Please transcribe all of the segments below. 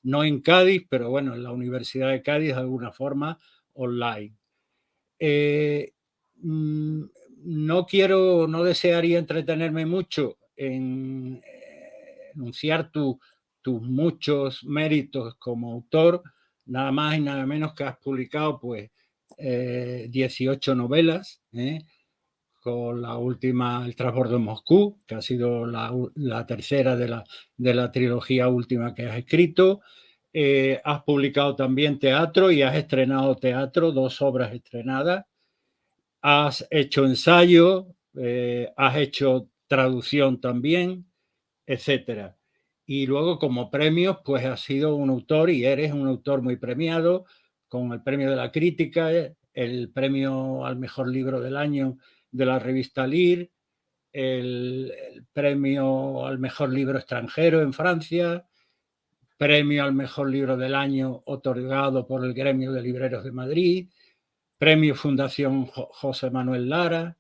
no en Cádiz, pero bueno, en la Universidad de Cádiz de alguna forma online. No desearía entretenerme mucho en enunciar tus muchos méritos como autor, nada más y nada menos que has publicado pues 18 novelas, con la última El transbordo en Moscú, que ha sido la tercera de la trilogía última que has escrito. Has publicado también teatro y has estrenado teatro, 2 obras estrenadas. Has hecho ensayo, has hecho traducción también, etcétera. Y luego, como premios, pues has sido un autor y eres un autor muy premiado, con el premio de la crítica, el premio al mejor libro del año de la revista Lire, el premio al mejor libro extranjero en Francia, premio al mejor libro del año otorgado por el Gremio de Libreros de Madrid, premio Fundación José Manuel Lara,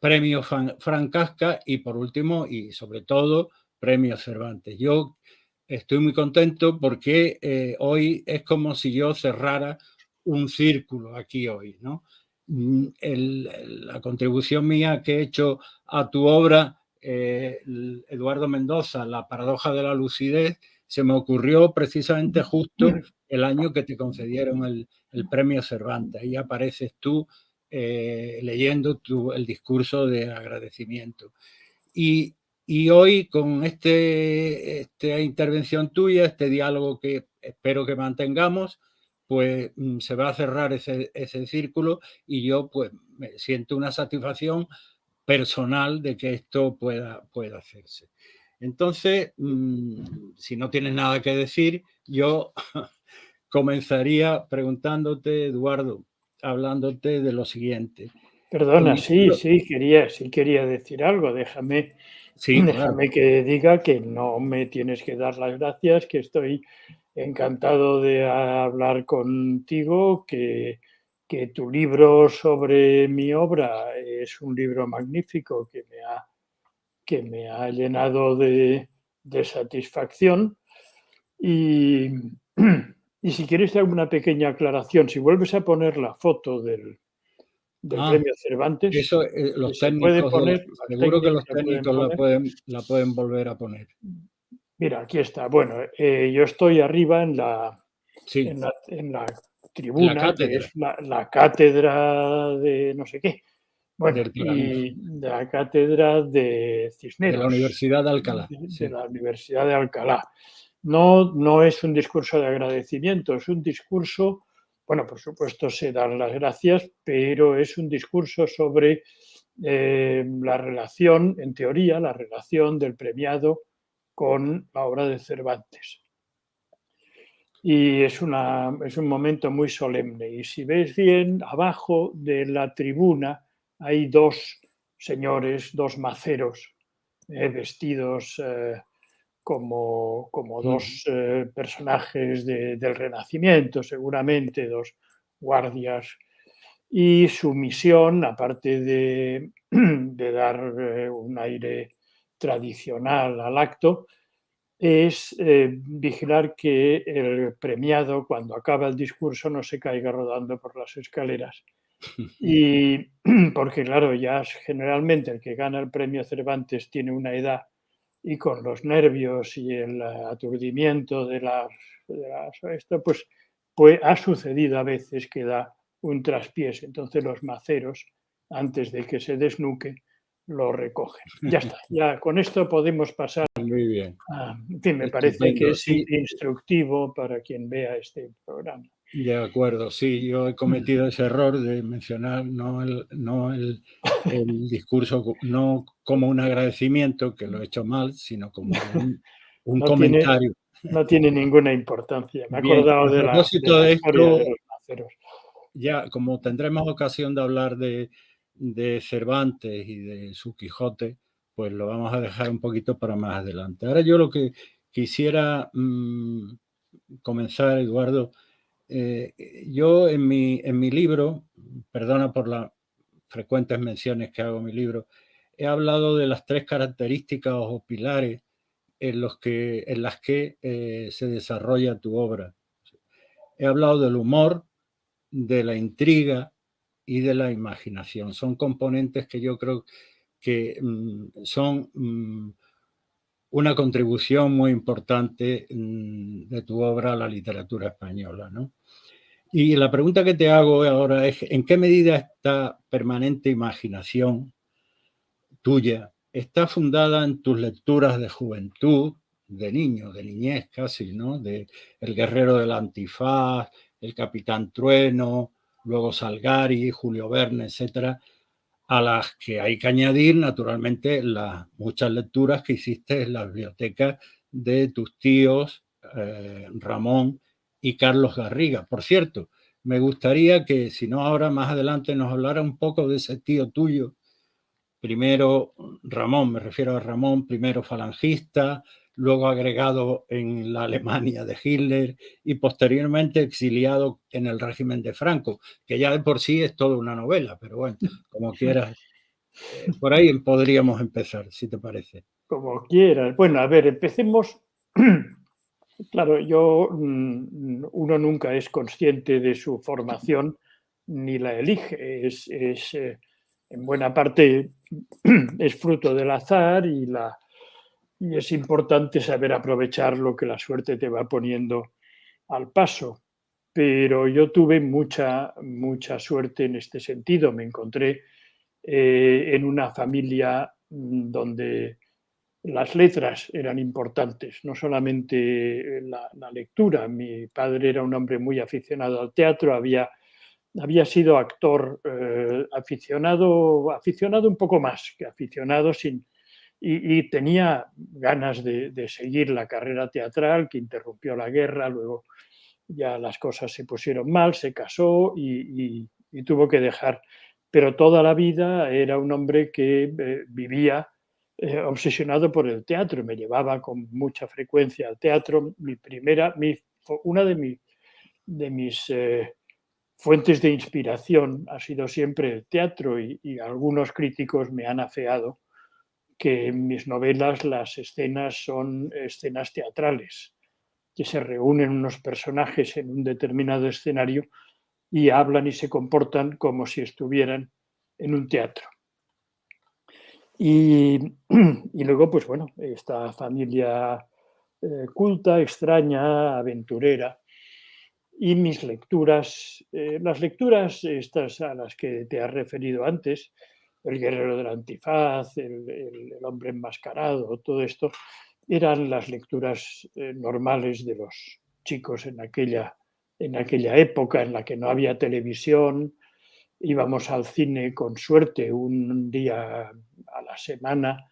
premio Fran Casca y, por último, y sobre todo, premio Cervantes. Yo estoy muy contento porque hoy es como si yo cerrara un círculo aquí hoy, ¿no? La contribución mía que he hecho a tu obra, Eduardo Mendoza, La paradoja de la lucidez, se me ocurrió precisamente justo el año que te concedieron el premio Cervantes. Ahí apareces tú leyendo el discurso de agradecimiento. Y hoy, con esta intervención tuya, este diálogo que espero que mantengamos, pues se va a cerrar ese círculo y yo pues me siento una satisfacción personal de que esto pueda hacerse. Entonces, si no tienes nada que decir, yo comenzaría preguntándote, Eduardo, hablándote de lo siguiente. Perdona, sí quería decir algo. Sí, claro. Déjame que diga que no me tienes que dar las gracias, que estoy encantado de hablar contigo, que tu libro sobre mi obra es un libro magnífico que me ha llenado de satisfacción. Y si quieres te hago una pequeña aclaración. Si vuelves a poner la foto del premio Cervantes, eso los se puede técnicos, poner, seguro que los la pueden técnicos poner. la pueden volver a poner. Mira, aquí está. Bueno, yo estoy arriba en la Sí, la tribuna, que cátedra es la cátedra de no sé qué. Bueno, del y de la cátedra de de la Cisneros, Universidad de Alcalá. de Sí. la Universidad de Alcalá. No es un discurso de agradecimiento, es un discurso, bueno, por supuesto se dan las gracias, pero es un discurso sobre la relación, en teoría, la relación del premiado con la obra de Cervantes. Y es un momento muy solemne. Y si ves bien, abajo de la tribuna hay 2 señores, 2 maceros, vestidos como 2 personajes del Renacimiento, seguramente, 2 guardias. Y su misión, aparte de dar un aire tradicional al acto, es vigilar que el premiado, cuando acaba el discurso, no se caiga rodando por las escaleras. Y porque, claro, ya generalmente el que gana el premio Cervantes tiene una edad y con los nervios y el aturdimiento esto, pues ha sucedido a veces que da un traspiés. Entonces los maceros, antes de que se desnuque, lo recogen. Ya está, ya con esto podemos pasar. Muy bien. En fin, me parece que Estupendo. es instructivo para quien vea este programa. De acuerdo, sí, yo he cometido ese error de mencionar no el discurso, no como un agradecimiento, que lo he hecho mal, sino como un No tiene, comentario. no tiene ninguna importancia. Me he Bien, acordado a de propósito la de historia de esto, los maceros. ya como tendremos ocasión de hablar de Cervantes y de su Quijote, pues lo vamos a dejar un poquito para más adelante. Ahora yo lo que quisiera comenzar, Eduardo, yo en mi libro, perdona por las frecuentes menciones que hago en mi libro, he hablado de las 3 características o pilares en las que se desarrolla tu obra. He hablado del humor, de la intriga y de la imaginación. Son componentes que yo creo que son una contribución muy importante de tu obra a la literatura española, ¿no? Y la pregunta que te hago ahora es, ¿en qué medida esta permanente imaginación tuya está fundada en tus lecturas de juventud, de niño, de niñez casi, ¿no? De El guerrero del antifaz, El capitán Trueno, luego Salgari, Julio Verne, etcétera, a las que hay que añadir, naturalmente, las muchas lecturas que hiciste en la biblioteca de tus tíos Ramón y Carlos Garriga. Por cierto, me gustaría que, si no ahora, más adelante nos hablara un poco de ese tío tuyo. Primero Ramón, me refiero a Ramón, primero falangista, luego agregado en la Alemania de Hitler y posteriormente exiliado en el régimen de Franco, que ya de por sí es toda una novela, pero bueno, como quieras. Por ahí podríamos empezar, si te parece. Como quieras. Bueno, a ver, empecemos. Claro, uno nunca es consciente de su formación ni la elige. En buena parte es fruto del azar y es importante saber aprovechar lo que la suerte te va poniendo al paso. Pero yo tuve mucha suerte en este sentido. Me encontré en una familia donde las letras eran importantes, no solamente la lectura. Mi padre era un hombre muy aficionado al teatro, había sido actor aficionado un poco más que aficionado, y tenía ganas de seguir la carrera teatral, que interrumpió la guerra, luego ya las cosas se pusieron mal, se casó y tuvo que dejar. Pero toda la vida era un hombre que vivía obsesionado por el teatro. Me llevaba con mucha frecuencia al teatro. Una de mis fuentes de inspiración ha sido siempre el teatro, y algunos críticos me han afeado que en mis novelas las escenas son escenas teatrales, que se reúnen unos personajes en un determinado escenario y hablan y se comportan como si estuvieran en un teatro. Y luego, pues bueno, esta familia culta, extraña, aventurera, y mis lecturas, las lecturas estas a las que te has referido antes, El guerrero del antifaz, el hombre enmascarado, todo esto, eran las lecturas normales de los chicos en aquella época en la que no había televisión. Íbamos al cine con suerte un día a la semana.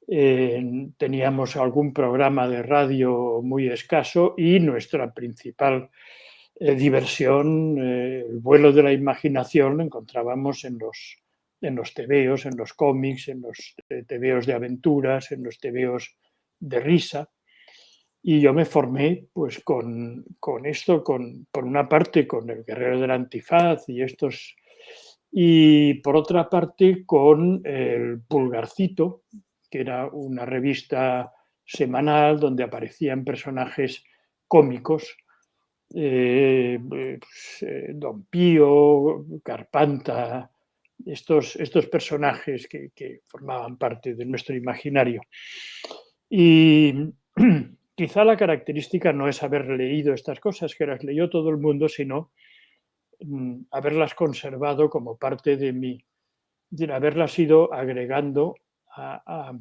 Teníamos algún programa de radio muy escaso y nuestra principal diversión, el vuelo de la imaginación, lo encontrábamos en los tebeos, en los cómics, en los tebeos de aventuras, en los tebeos de risa. Y yo me formé pues con esto, por una parte con El guerrero del antifaz y por otra parte con El Pulgarcito, que era una revista semanal donde aparecían personajes cómicos, Don Pío, Carpanta, estos personajes que formaban parte de nuestro imaginario. Y quizá la característica no es haber leído estas cosas, que las leyó todo el mundo, sino haberlas conservado como parte de haberlas ido agregando a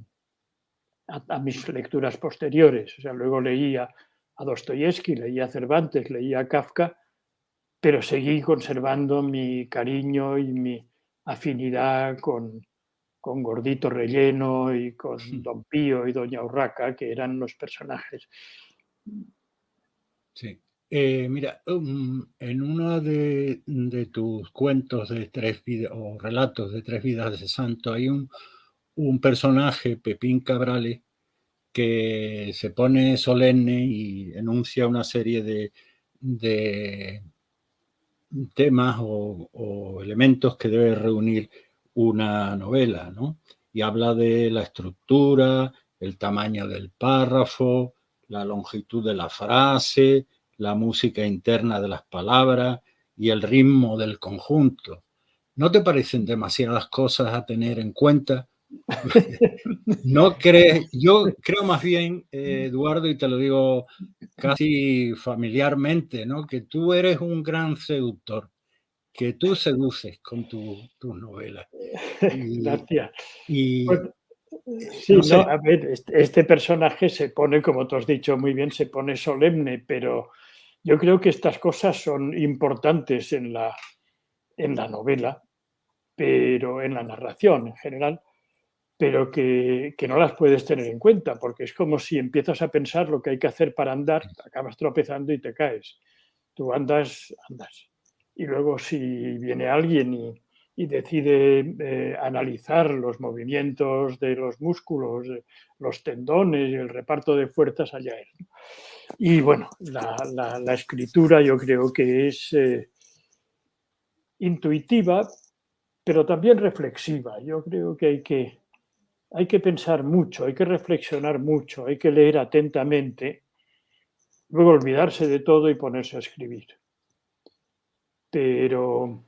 mis lecturas posteriores. O sea, luego leía a Dostoyevsky, leía a Cervantes, leía a Kafka, pero seguí conservando mi cariño y mi afinidad con Gordito Relleno y con Don Pío y Doña Urraca, que eran los personajes. Sí. Mira, en uno de tus cuentos de o relatos de 3 vidas de santo hay un personaje, Pepín Cabrales, que se pone solemne y enuncia una serie de temas o elementos que debe reunir una novela, ¿no? Y habla de la estructura, el tamaño del párrafo, la longitud de la frase, la música interna de las palabras y el ritmo del conjunto. ¿No te parecen demasiadas cosas a tener en cuenta? ¿No crees? Yo creo más bien, Eduardo, y te lo digo casi familiarmente, ¿no? Que tú eres un gran seductor, que tú seduces con tus novelas. Y, Gracias. y Bueno, sí, no no, sé, a ver, este personaje se pone, como tú has dicho muy bien, se pone solemne, pero yo creo que estas cosas son importantes en la novela, pero en la narración en general, pero que no las puedes tener en cuenta, porque es como si empiezas a pensar lo que hay que hacer para andar, acabas tropezando y te caes. Tú andas, andas. Y luego si viene alguien y decide analizar los movimientos de los músculos, los tendones y el reparto de fuerzas, allá él. Y bueno, la escritura yo creo que es intuitiva, pero también reflexiva. Yo creo que hay que pensar mucho, hay que reflexionar mucho, hay que leer atentamente, luego olvidarse de todo y ponerse a escribir. Pero,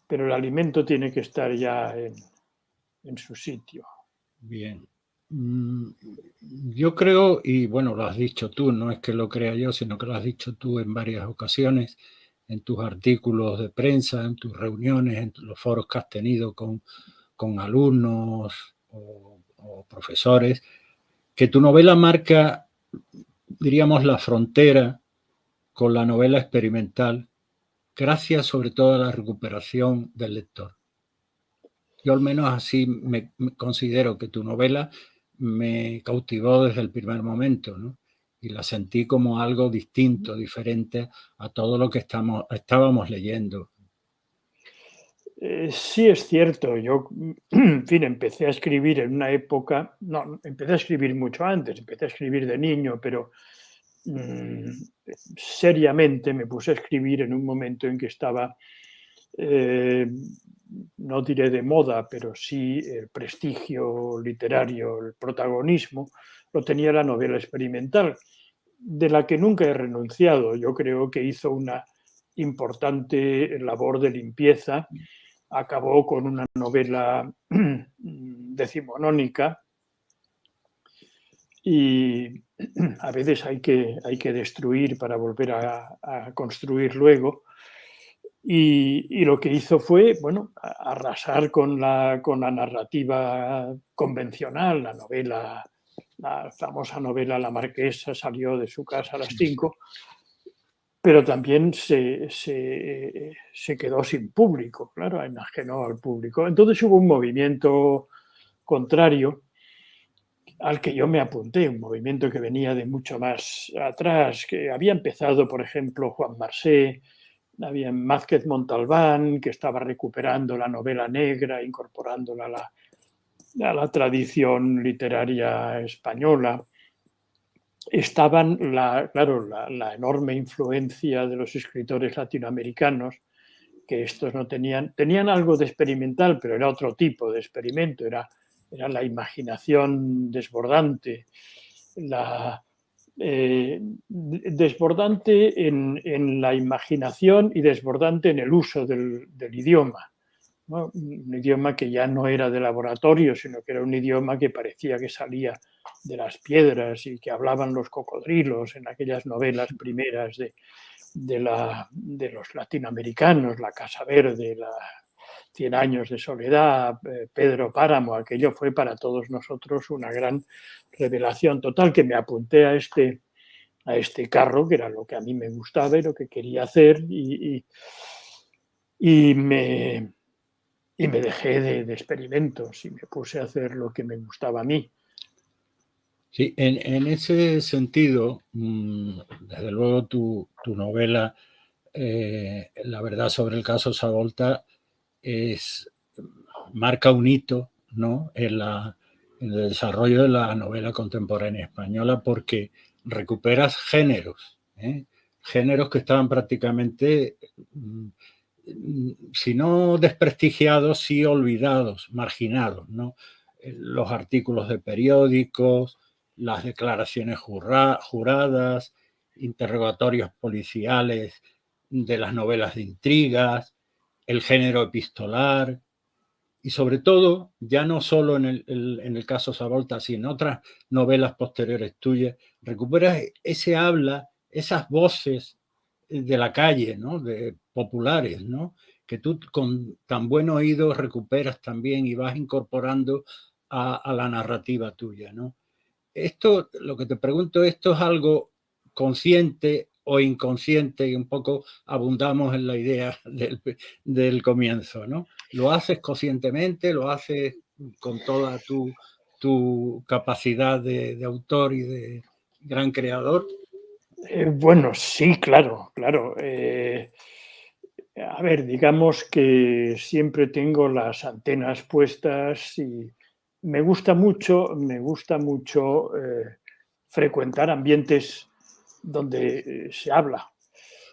pero el alimento tiene que estar ya en su sitio. bien. Mm, Yo creo, y bueno, lo has dicho tú, no es que lo crea yo, sino que lo has dicho tú en varias ocasiones, en tus artículos de prensa, en tus reuniones, en los foros que has tenido con alumnos o profesores, que tu novela marca, diríamos, la frontera con la novela experimental, gracias sobre todo a la recuperación del lector. Yo al menos así me considero que tu novela me cautivó desde el primer momento, ¿no? Y la sentí como algo distinto, diferente a todo lo que estábamos leyendo. Sí es cierto, yo, en fin, empecé a escribir en una época, no, empecé a escribir mucho antes, empecé a escribir de niño, pero mm, seriamente me puse a escribir en un momento en que estaba, eh, no diré de moda, pero sí el prestigio literario, el protagonismo, lo tenía la novela experimental, de la que nunca he renunciado. Yo creo que hizo una importante labor de limpieza, acabó con una novela decimonónica y a veces hay que destruir para volver a construir luego. Y lo que hizo fue, bueno, arrasar con la narrativa convencional, la novela, la famosa novela La Marquesa salió de su casa a las 5, pero también se quedó sin público, claro, enajenó al público. Entonces hubo un movimiento contrario al que yo me apunté, un movimiento que venía de mucho más atrás, que había empezado, por ejemplo, Juan Marsé, había Mázquez Montalbán, que estaba recuperando la novela negra, incorporándola a la tradición literaria española. Estaban, claro, la enorme influencia de los escritores latinoamericanos, que estos no tenían algo de experimental, pero era otro tipo de experimento, era la imaginación desbordante, desbordante en la imaginación y desbordante en el uso del idioma, ¿no? Un idioma que ya no era de laboratorio, sino que era un idioma que parecía que salía de las piedras y que hablaban los cocodrilos en aquellas novelas primeras de los latinoamericanos, La Casa Verde, la 100 años de soledad, Pedro Páramo, aquello fue para todos nosotros una gran revelación total, que me apunté a este carro, que era lo que a mí me gustaba y lo que quería hacer, y me, y me dejé de experimentos y me puse a hacer lo que me gustaba a mí. Sí, en ese sentido, desde luego tu novela, La verdad sobre el caso Savolta, es, marca un hito, ¿no? En el desarrollo de la novela contemporánea española, porque recuperas géneros, ¿eh? Géneros que estaban prácticamente, si no desprestigiados, sí olvidados, marginados, ¿no? los artículos de periódicos, las declaraciones juradas, interrogatorios policiales de las novelas de intrigas, el género epistolar y sobre todo, ya no solo en el caso Savolta, sino en otras novelas posteriores tuyas, recuperas ese habla, esas voces de la calle, ¿no? De populares, ¿no? Que tú con tan buen oído recuperas también y vas incorporando a la narrativa tuya, ¿no? Esto, lo que te pregunto, ¿esto es algo consciente o inconsciente? Y un poco abundamos en la idea del comienzo, ¿no? ¿Lo haces conscientemente? ¿Lo haces con toda tu capacidad de autor y de gran creador? Bueno, sí, claro, claro. A ver, digamos que siempre tengo las antenas puestas y me gusta mucho frecuentar ambientes donde se habla.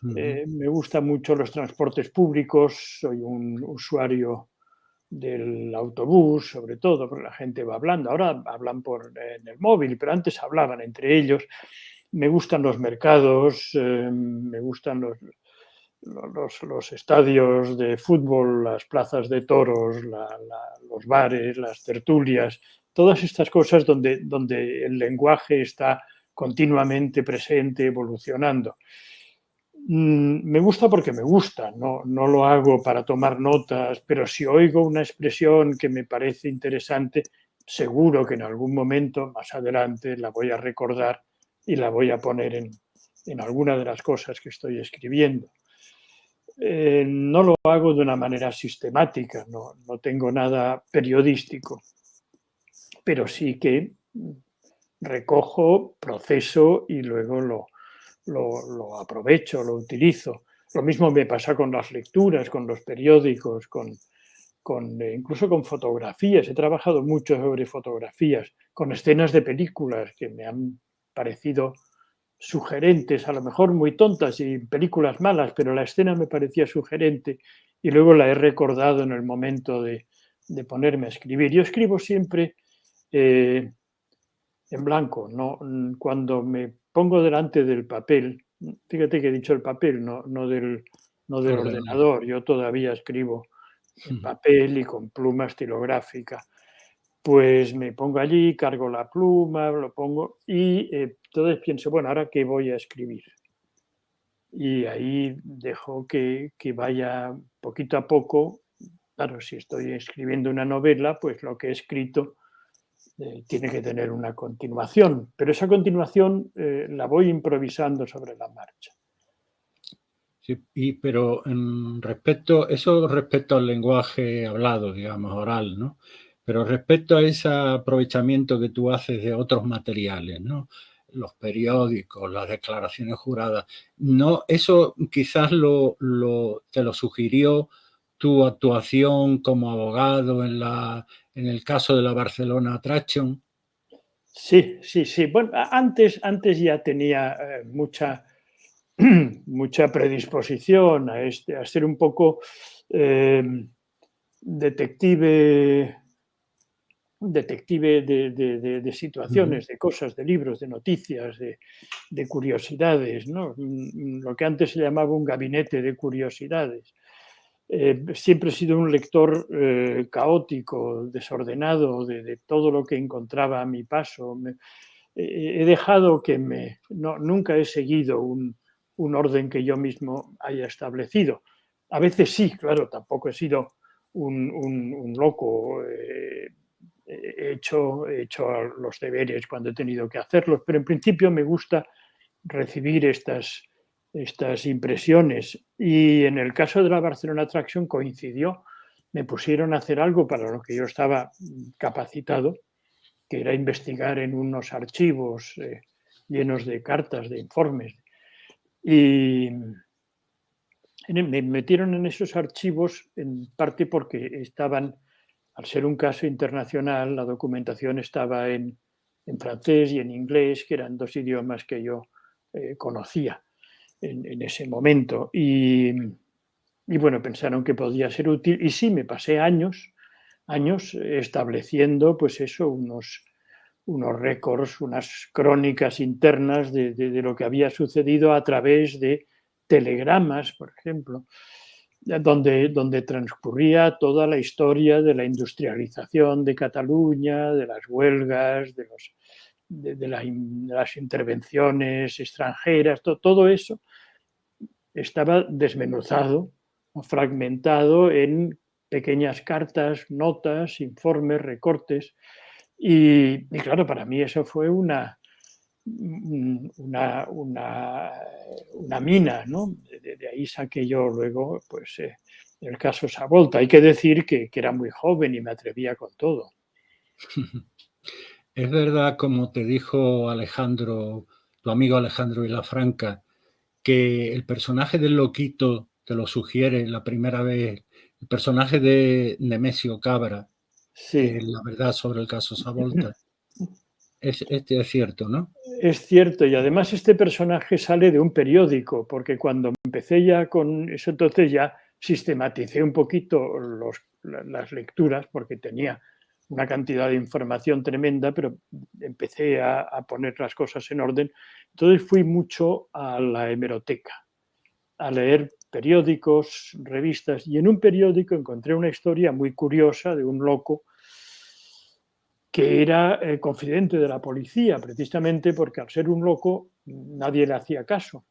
Ujú. Me gustan mucho los transportes públicos, soy un usuario del autobús, sobre todo, porque la gente va hablando. Ahora hablan en el móvil, pero antes hablaban entre ellos. Me gustan los mercados, me gustan los estadios de fútbol, las plazas de toros, los bares, las tertulias, todas estas cosas donde el lenguaje está continuamente presente, evolucionando. Me gusta porque me gusta, no lo hago para tomar notas, pero si oigo una expresión que me parece interesante, seguro que en algún momento más adelante la voy a recordar y la voy a poner en alguna de las cosas que estoy escribiendo. No lo hago de una manera sistemática, no tengo nada periodístico, pero sí que recojo, proceso y luego lo aprovecho, lo utilizo. Lo mismo me pasa con las lecturas, con los periódicos, incluso con fotografías. He trabajado mucho sobre fotografías, con escenas de películas que me han parecido sugerentes, a lo mejor muy tontas y películas malas, pero la escena me parecía sugerente y luego la he recordado en el momento de ponerme a escribir. Yo escribo siempre en blanco, no, cuando me pongo delante del papel, fíjate que he dicho el papel, no del Ordenador. ordenador, yo todavía escribo en papel y con pluma estilográfica. Pues me pongo allí, cargo la pluma, lo pongo y entonces pienso, bueno, ¿ahora qué voy a escribir? Y ahí dejo que vaya poquito a poco. Claro, si estoy escribiendo una novela, pues lo que he escrito tiene que tener una continuación, pero esa continuación la voy improvisando sobre la marcha. Sí, pero eso respecto al lenguaje hablado, digamos, oral, ¿no? Pero respecto a ese aprovechamiento que tú haces de otros materiales, ¿no? Los periódicos, las declaraciones juradas, no, eso quizás te lo sugirió tu actuación como abogado en el caso de la Barcelona Attraction. Sí, sí, sí. Bueno, antes ya tenía mucha predisposición a ser un poco eh, detective de Ujú. situaciones, de cosas, de libros, de noticias, de curiosidades, ¿no? Lo que antes se llamaba un gabinete de curiosidades. Siempre he sido un lector caótico, desordenado, de todo lo que encontraba a mi paso. He dejado nunca he seguido un orden que yo mismo haya establecido. A veces sí, claro, tampoco he sido un loco. He hecho los deberes cuando he tenido que hacerlos, pero en principio me gusta recibir estas impresiones. Y en el caso de la Barcelona Attraction coincidió, me pusieron a hacer algo para lo que yo estaba capacitado, que era investigar en unos archivos llenos de cartas, de informes. Y me metieron en esos archivos en parte porque al ser un caso internacional, la documentación estaba en francés y en inglés, que eran dos idiomas que yo conocía en ese momento. Y bueno, pensaron que podía ser útil y sí, me pasé años años estableciendo, pues eso, unos récords, unas crónicas internas de lo que había sucedido a través de telegramas, por ejemplo, donde transcurría toda la historia de la industrialización de Cataluña, de las huelgas, de las intervenciones extranjeras, todo eso estaba desmenuzado o fragmentado en pequeñas cartas, notas, informes, recortes. Y claro, para mí eso fue una mina, ¿no? De ahí saqué yo luego, pues, el caso Savolta. Hay que decir que era muy joven y me atrevía con todo. Es verdad, como te dijo Alejandro, tu amigo Alejandro Vilafranca, que el personaje del loquito te lo sugiere la primera vez, el personaje de Nemesio Cabra, Sí. la verdad sobre el caso Savolta. Es cierto, ¿no? Es cierto, y además este personaje sale de un periódico, porque cuando empecé ya con eso, entonces ya sistematicé un poquito las lecturas, porque tenía una cantidad de información tremenda, pero empecé a poner las cosas en orden. Entonces fui mucho a la hemeroteca, a leer periódicos, revistas, y en un periódico encontré una historia muy curiosa de un loco que era confidente de la policía, precisamente porque al ser un loco nadie le hacía caso.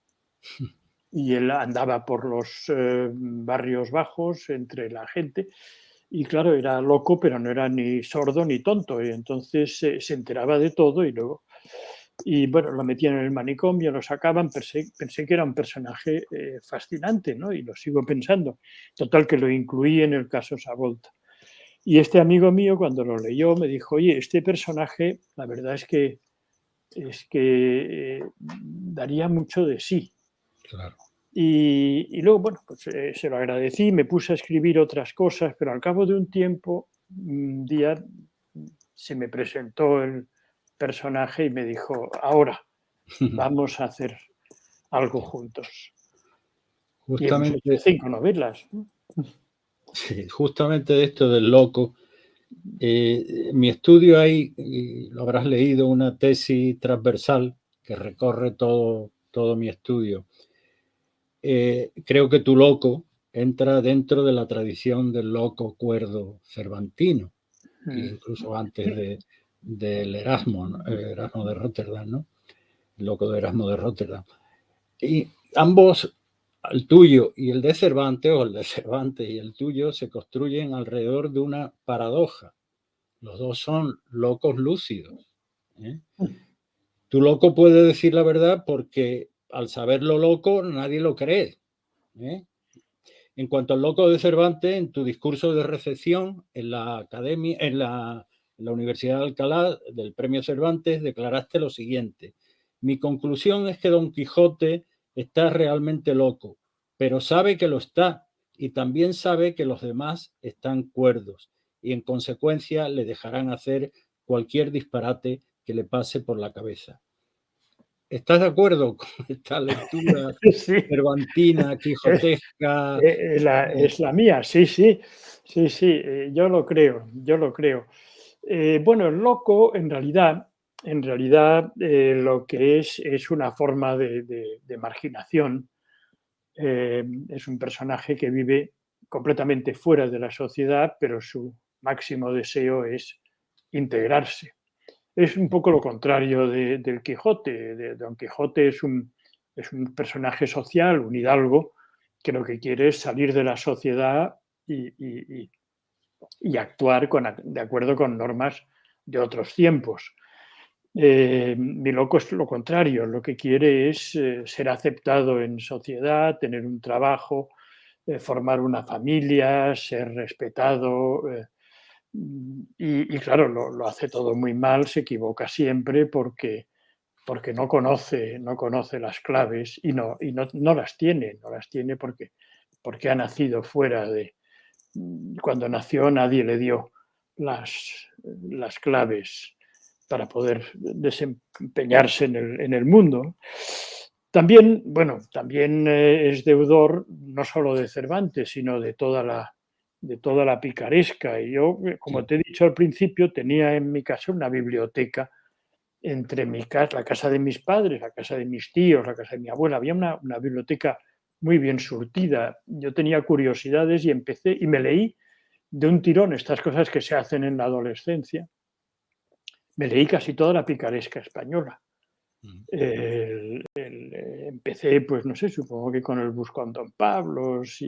Y él andaba por los barrios bajos entre la gente y claro, era loco, pero no era ni sordo ni tonto. Y entonces se enteraba de todo y luego... Y bueno, lo metían en el manicomio, lo sacaban, pensé que era un personaje fascinante, ¿no? Y lo sigo pensando. Total, que lo incluí en el caso Savolta. Y este amigo mío, cuando lo leyó, me dijo, oye, este personaje, la verdad es que daría mucho de sí. Claro. Y luego, bueno, pues se lo agradecí, me puse a escribir otras cosas, pero al cabo de un tiempo, un día se me presentó el personaje y me dijo, ahora vamos a hacer algo juntos. Y hemos hecho Justamente, 5 novelas. sí, justamente de esto del loco, mi estudio hay, lo habrás leído, una tesis transversal que recorre todo mi estudio. Creo que tu loco entra dentro de la tradición del loco cuerdo cervantino, que incluso antes del Erasmo, ¿no? Erasmo de Rotterdam, ¿no? El loco de Erasmo de Rotterdam. Y ambos, el tuyo y el de Cervantes, o el de Cervantes y el tuyo, se construyen alrededor de una paradoja. Los dos son locos lúcidos, ¿eh? Tu loco puede decir la verdad porque al saberlo loco nadie lo cree, ¿eh? En cuanto al loco de Cervantes, en tu discurso de recepción en la academia, en la Universidad de Alcalá del Premio Cervantes, declaraste lo siguiente: mi conclusión es que Don Quijote está realmente loco, pero sabe que lo está y también sabe que los demás están cuerdos y en consecuencia le dejarán hacer cualquier disparate que le pase por la cabeza. ¿Estás de acuerdo con esta lectura Sí, cervantina, es, quijotesca? es la mía, sí, sí, sí, sí, yo lo creo, yo lo creo. Bueno, el loco en realidad lo que es una forma de marginación. Es un personaje que vive completamente fuera de la sociedad, pero su máximo deseo es integrarse. Es un poco lo contrario del Quijote. Don Quijote es un personaje social, un hidalgo, que lo que quiere es salir de la sociedad y actuar de acuerdo con normas de otros tiempos. Mi loco es lo contrario, lo que quiere es ser aceptado en sociedad, tener un trabajo, formar una familia, ser respetado. Y claro, lo hace todo muy mal, se equivoca siempre porque no conoce las claves no las tiene, no las tiene porque ha nacido fuera de... Cuando nació nadie le dio las claves para poder desempeñarse en el mundo. También, bueno, también es deudor no solo de Cervantes, sino de toda de toda la picaresca. Y yo, como sí. te he dicho al principio, tenía en mi casa una biblioteca entre la casa de mis padres, la casa de mis tíos, la casa de mi abuela. Había una biblioteca muy bien surtida. Yo tenía curiosidades y empecé y me leí de un tirón estas cosas que se hacen en la adolescencia. Me leí casi toda la picaresca española. Mm. Empecé, pues no sé, supongo que con el Buscón Don Pablos,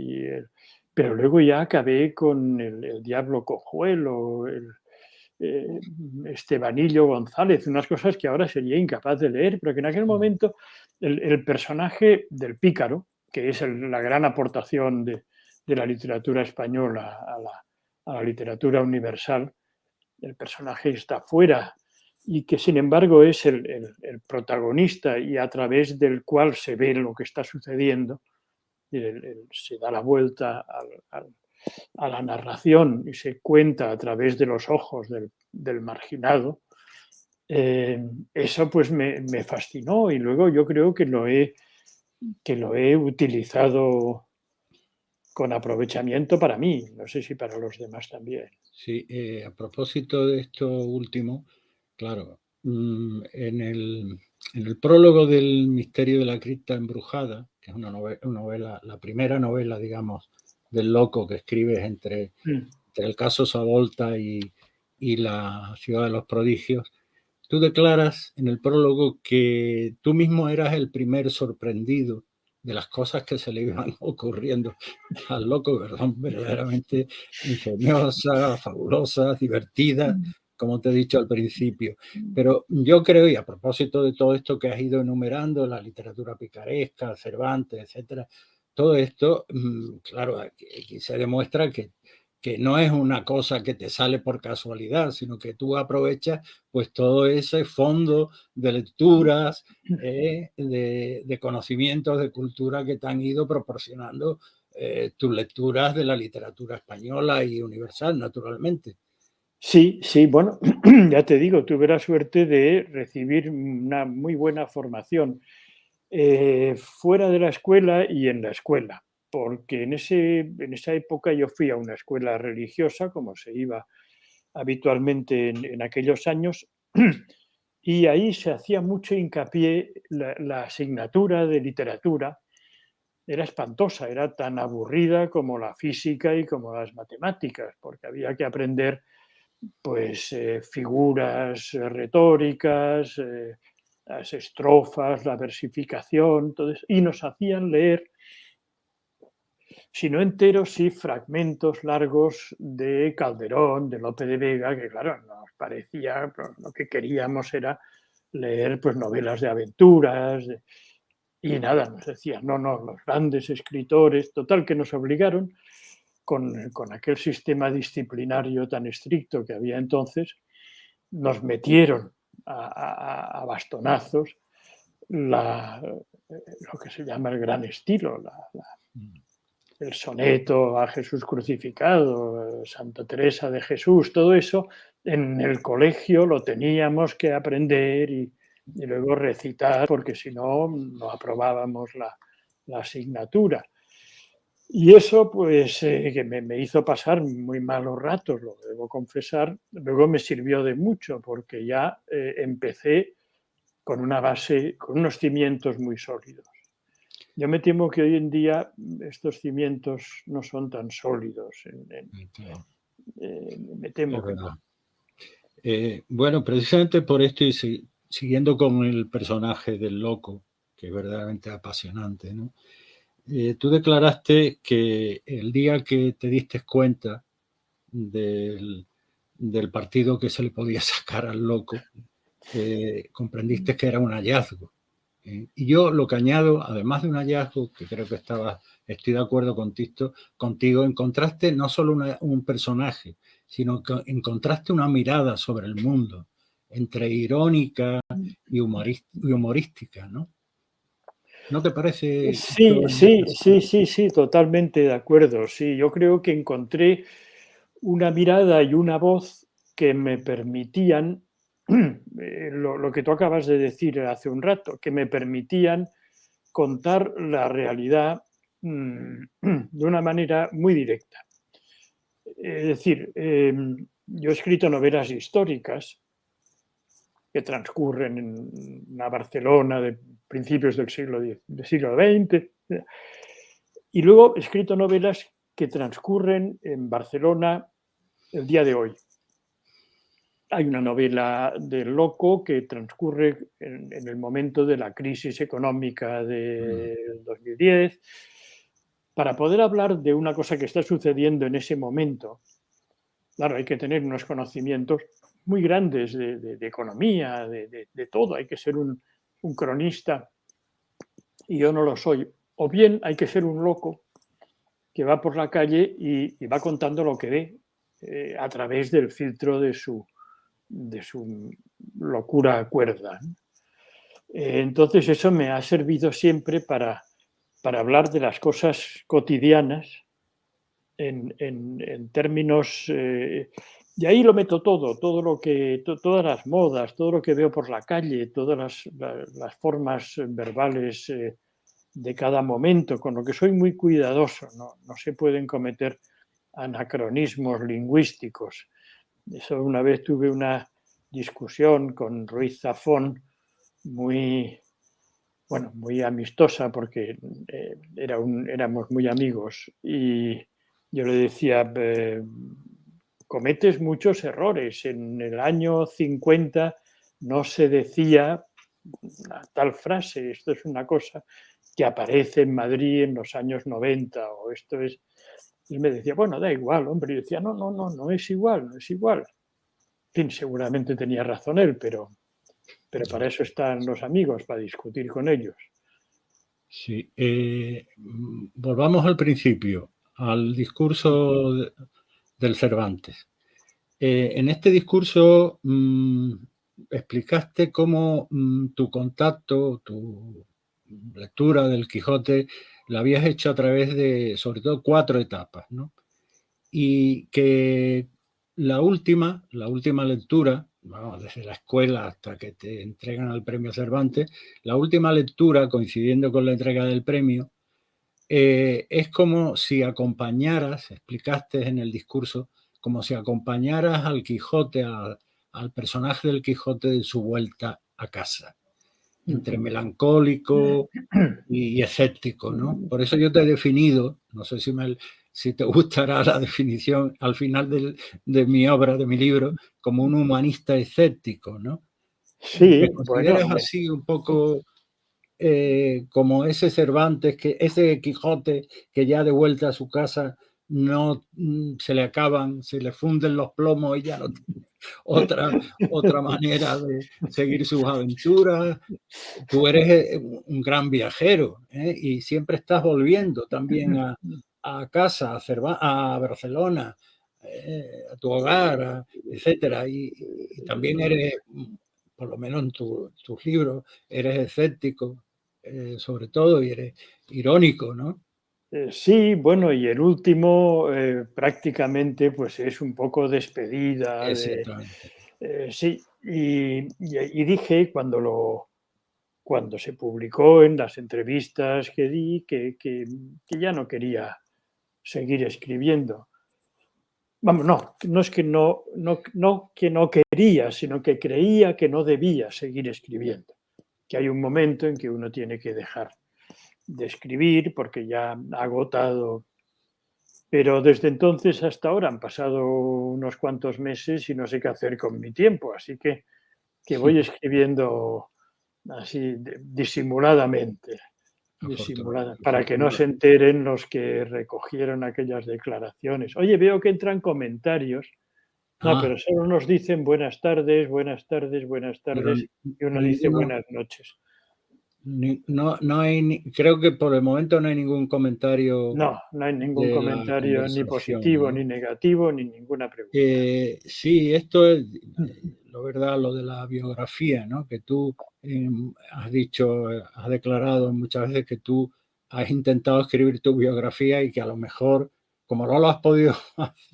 pero luego ya acabé con el Diablo Cojuelo, eh, Estebanillo González, unas cosas que ahora sería incapaz de leer, pero que en aquel Mm. momento el personaje del pícaro, que es la gran aportación de la literatura española a la literatura universal, el personaje está fuera y que sin embargo es el protagonista y a través del cual se ve lo que está sucediendo, se da la vuelta a la narración y se cuenta a través de los ojos del marginado. Eso pues me fascinó y luego yo creo que lo he utilizado con aprovechamiento para mí, no sé si para los demás también. Sí, a propósito de esto último, claro, en el prólogo del Misterio de la Cripta Embrujada, que es una novela, la primera novela, digamos, del loco que escribes Mm. entre el caso Savolta y la ciudad de los prodigios, tú declaras en el prólogo que tú mismo eras el primer sorprendido de las cosas que se le iban ocurriendo al loco, ¿verdad? Verdaderamente ingeniosas, fabulosas, divertidas, como te he dicho al principio. Pero yo creo, y a propósito de todo esto que has ido enumerando, la literatura picaresca, Cervantes, etcétera, todo esto, claro, aquí se demuestra que no es una cosa que te sale por casualidad, sino que tú aprovechas pues todo ese fondo de lecturas, de conocimientos, de cultura que te han ido proporcionando tus lecturas de la literatura española y universal, naturalmente. Sí, sí, bueno, ya te digo, tuve la suerte de recibir una muy buena formación fuera de la escuela y en la escuela, porque en esa época yo fui a una escuela religiosa, como se iba habitualmente en aquellos años, y ahí se hacía mucho hincapié, la asignatura de literatura era espantosa, era tan aburrida como la física y como las matemáticas, porque había que aprender pues figuras retóricas, las estrofas, la versificación, todo eso, y nos hacían leer, si no enteros, sí fragmentos largos de Calderón, de Lope de Vega, que claro, nos parecía, pues, lo que queríamos era leer pues novelas de aventuras, y nada, nos decían, no, no, los grandes escritores, total, que nos obligaron con aquel sistema disciplinario tan estricto que había entonces, nos metieron a bastonazos lo que se llama el gran estilo, el soneto a Jesús crucificado, Santa Teresa de Jesús, todo eso en el colegio lo teníamos que aprender y luego recitar, porque si no, no aprobábamos la asignatura. Y eso, pues, que me hizo pasar muy malos ratos, lo debo confesar, luego me sirvió de mucho, porque ya empecé con una base, con unos cimientos muy sólidos. Yo me temo que hoy en día estos cimientos no son tan sólidos. Me temo Es que no. verdad. Bueno, precisamente por esto y siguiendo con el personaje del loco, que es verdaderamente apasionante, ¿no? Tú declaraste que el día que te diste cuenta del, del partido que se le podía sacar al loco, comprendiste que era un hallazgo. Y yo lo que añado, además de un hallazgo, que creo que estoy de acuerdo contigo, encontraste no solo un personaje, sino que encontraste una mirada sobre el mundo, entre irónica y humorística, ¿no? ¿No te parece que Sí, esto sí, sí, sí, sí, totalmente de acuerdo. Sí, yo creo que encontré una mirada y una voz que me permitían, lo que tú acabas de decir hace un rato, que me permitían contar la realidad de una manera muy directa. Es decir, yo he escrito novelas históricas que transcurren en la Barcelona de principios del siglo XX, y luego he escrito novelas que transcurren en Barcelona el día de hoy. Hay una novela del Loco que transcurre en el momento de la crisis económica del 2010. Para poder hablar de una cosa que está sucediendo en ese momento, claro, hay que tener unos conocimientos muy grandes de economía, de todo. Hay que ser un cronista, y yo no lo soy. O bien hay que ser un loco que va por la calle y va contando lo que ve a través del filtro de su locura cuerda. Entonces eso me ha servido siempre para hablar de las cosas cotidianas en términos... y ahí lo meto todo, todas las modas, todo lo que veo por la calle, todas las formas verbales de cada momento, con lo que soy muy cuidadoso, no se pueden cometer anacronismos lingüísticos. Eso una vez tuve una discusión con Ruiz Zafón muy amistosa, porque éramos muy amigos, y yo le decía, cometes muchos errores. En el año 50 no se decía tal frase, esto es una cosa que aparece en Madrid en los años 90, o esto es... Y me decía, bueno, da igual, hombre. Y yo decía, no es igual, no es igual. En fin, seguramente tenía razón él, pero para eso están los amigos, para discutir con ellos. Sí. Volvamos al principio, al discurso del Cervantes. En este discurso explicaste cómo tu contacto, tu lectura del Quijote, la habías hecho a través de, sobre todo, 4 etapas, ¿no? Y que la última lectura, vamos, desde la escuela hasta que te entregan el premio Cervantes, la última lectura, coincidiendo con la entrega del premio, es como si acompañaras, explicaste en el discurso, como si acompañaras al Quijote, al personaje del Quijote de su vuelta a casa, entre melancólico y escéptico, ¿no? Por eso yo te he definido, no sé si te gustará la definición al final de mi obra, de mi libro, como un humanista escéptico, ¿no? Sí, ¿Te bueno, consideras así un poco como ese Cervantes, ese Quijote que ya de vuelta a su casa no se le acaban, se le funden los plomos y ya no tiene otra manera de seguir sus aventuras? Tú eres un gran viajero, y siempre estás volviendo también a casa, a Barcelona, a tu hogar, etcétera. Y también eres, por lo menos en tus libros, eres escéptico, sobre todo, y eres irónico, ¿no? Sí, bueno, y el último prácticamente pues es un poco despedida Exactamente. sí, y dije cuando se publicó en las entrevistas que di que ya no quería seguir escribiendo. Vamos, no es que que no quería, sino que creía que no debía seguir escribiendo, que hay un momento en que uno tiene que dejar de escribir porque ya ha agotado. Pero desde entonces hasta ahora han pasado unos cuantos meses y no sé qué hacer con mi tiempo, así que voy escribiendo así disimuladamente, para que no se Afortunadamente. enteren los que recogieron aquellas declaraciones. Oye, veo que entran comentarios. No, Ah, pero solo nos dicen buenas tardes, buenas tardes, buenas pero tardes, y uno dice ninguno, buenas noches. no hay, creo que por el momento no hay ningún comentario No hay ningún de la comentario ni conversación, positivo, ¿no? ni negativo, ni ninguna pregunta. Sí, esto es, lo verdad, lo de la biografía, ¿no? Que tú has dicho, has declarado muchas veces que tú has intentado escribir tu biografía y que a lo mejor, como no lo has podido